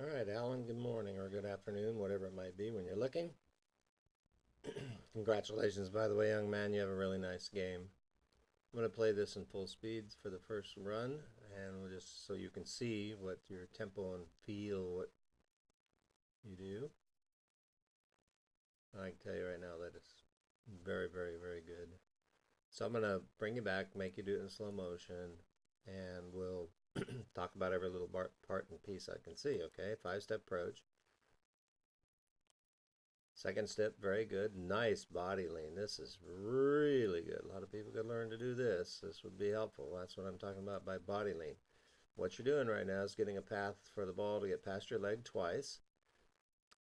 All right, Alan, good morning or good afternoon, whatever it might be when you're looking. Congratulations, by the way, young man. You have a really nice game. I'm going to play this in full speed for the first run, and we'll just so you can see what your tempo and feel what you do. I can tell you right now that it's very, very, very good. So I'm going to bring you back, make you do it in slow motion, and we'll talk about every little part and piece I can see, okay? 5-step approach. Second step, very good. Nice body lean. This is really good. A lot of people could learn to do this. This would be helpful. That's what I'm talking about by body lean. What you're doing right now is getting a path for the ball to get past your leg twice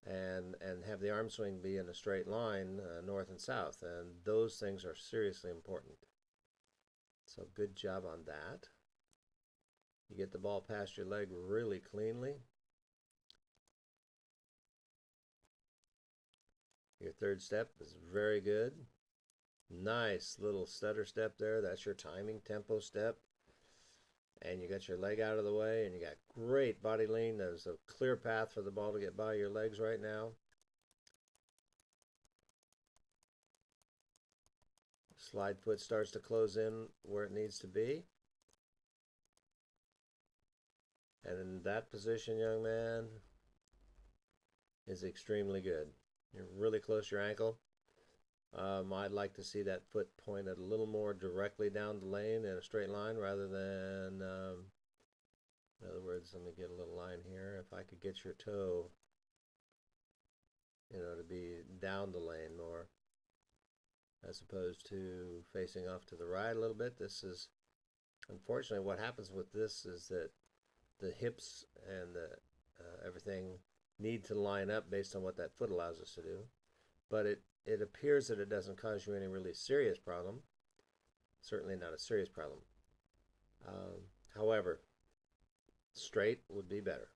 and have the arm swing be in a straight line, north and south. And those things are seriously important. So good job on that. You get the ball past your leg really cleanly. Your third step is very good. Nice little stutter step there. That's your timing tempo step. And you got your leg out of the way, and you got great body lean. There's a clear path for the ball to get by your legs right now. Slide foot starts to close in where it needs to be. And in that position, young man, is extremely good. You're really close to your ankle. I'd like to see that foot pointed a little more directly down the lane in a straight line rather than, in other words, let me get a little line here. If I could get your toe, to be down the lane more as opposed to facing off to the right a little bit. This is, unfortunately, what happens with this is that the hips and everything need to line up based on what that foot allows us to do. But it appears that it doesn't cause you any really serious problem. Certainly not a serious problem. However, straight would be better.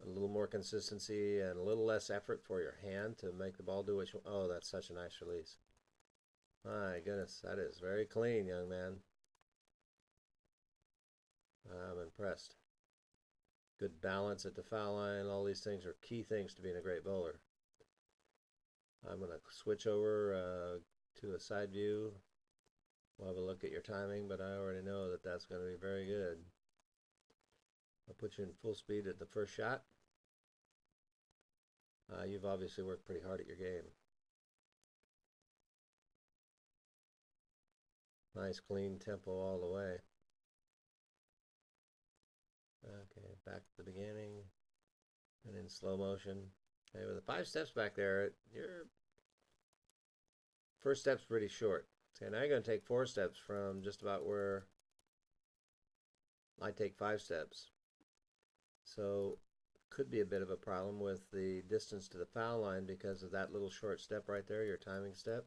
A little more consistency and a little less effort for your hand to make the ball do what you want. Oh, that's such a nice release. My goodness, that is very clean, young man. I'm impressed. Good balance at the foul line. All these things are key things to being a great bowler. I'm going to switch over to a side view. We'll have a look at your timing, but I already know that that's going to be very good. I'll put you in full speed at the first shot. You've obviously worked pretty hard at your game. Nice clean tempo all the way. Okay, back to the beginning and in slow motion. Okay, with the 5 steps back there, your first step's pretty short. Okay, now you're going to take 4 steps from just about where I take 5 steps. So could be a bit of a problem with the distance to the foul line because of that little short step right there, your timing step.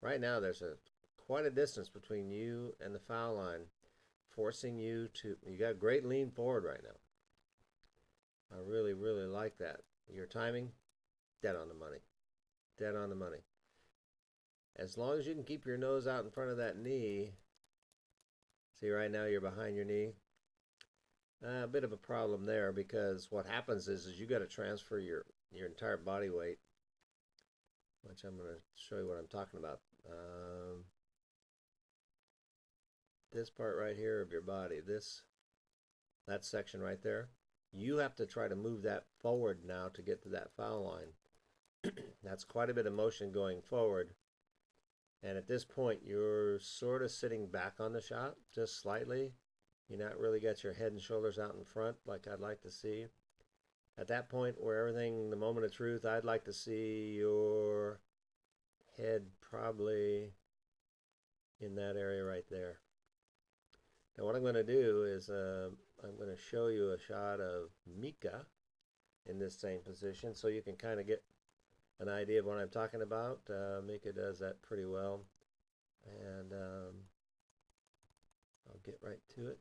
Right now there's quite a distance between you and the foul line, forcing you to, you got great lean forward right now. I really, really like that. Your timing, dead on the money. Dead on the money. As long as you can keep your nose out in front of that knee, see right now you're behind your knee. A bit of a problem there because what happens is you got to transfer your entire body weight, which I'm going to show you what I'm talking about. This part right here of your body, that section right there, you have to try to move that forward now to get to that foul line. That's quite a bit of motion going forward. And at this point, you're sort of sitting back on the shot, just slightly. You're not really got your head and shoulders out in front like I'd like to see. At that point where everything, the moment of truth, I'd like to see your head probably in that area right there. Now what I'm going to do is I'm going to show you a shot of Mika in this same position so you can kind of get an idea of what I'm talking about. Mika does that pretty well. And I'll get right to it.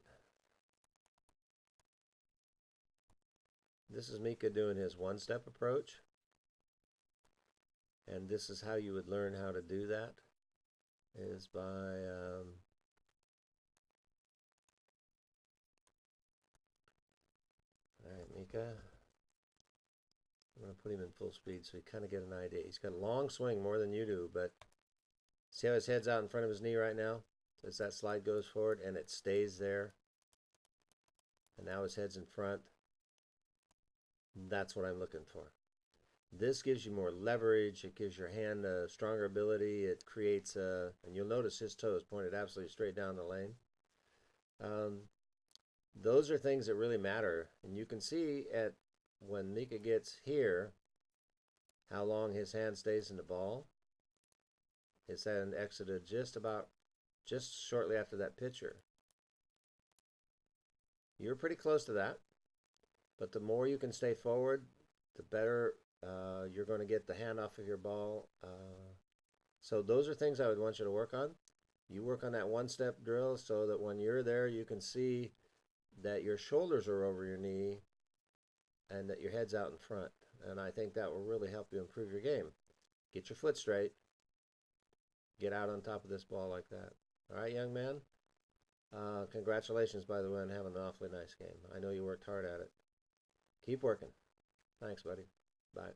This is Mika doing his 1-step approach. And this is how you would learn how to do that, is by all right, Mika, Mika. I'm going to put him in full speed so you kind of get an idea. He's got a long swing, more than you do, but see how his head's out in front of his knee right now? As that slide goes forward and it stays there. And now his head's in front. That's what I'm looking for. This gives you more leverage. It gives your hand a stronger ability. It creates a, and you'll notice his toe is pointed absolutely straight down the lane. Those are things that really matter. And you can see at when Mika gets here, how long his hand stays in the ball. His hand exited just shortly after that pitcher. You're pretty close to that, but the more you can stay forward, the better you're going to get the hand off of your ball. So those are things I would want you to work on. You work on that one-step drill so that when you're there, you can see that your shoulders are over your knee and that your head's out in front. And I think that will really help you improve your game. Get your foot straight. Get out on top of this ball like that. All right, young man? Congratulations, by the way, on having an awfully nice game. I know you worked hard at it. Keep working. Thanks, buddy. Bye.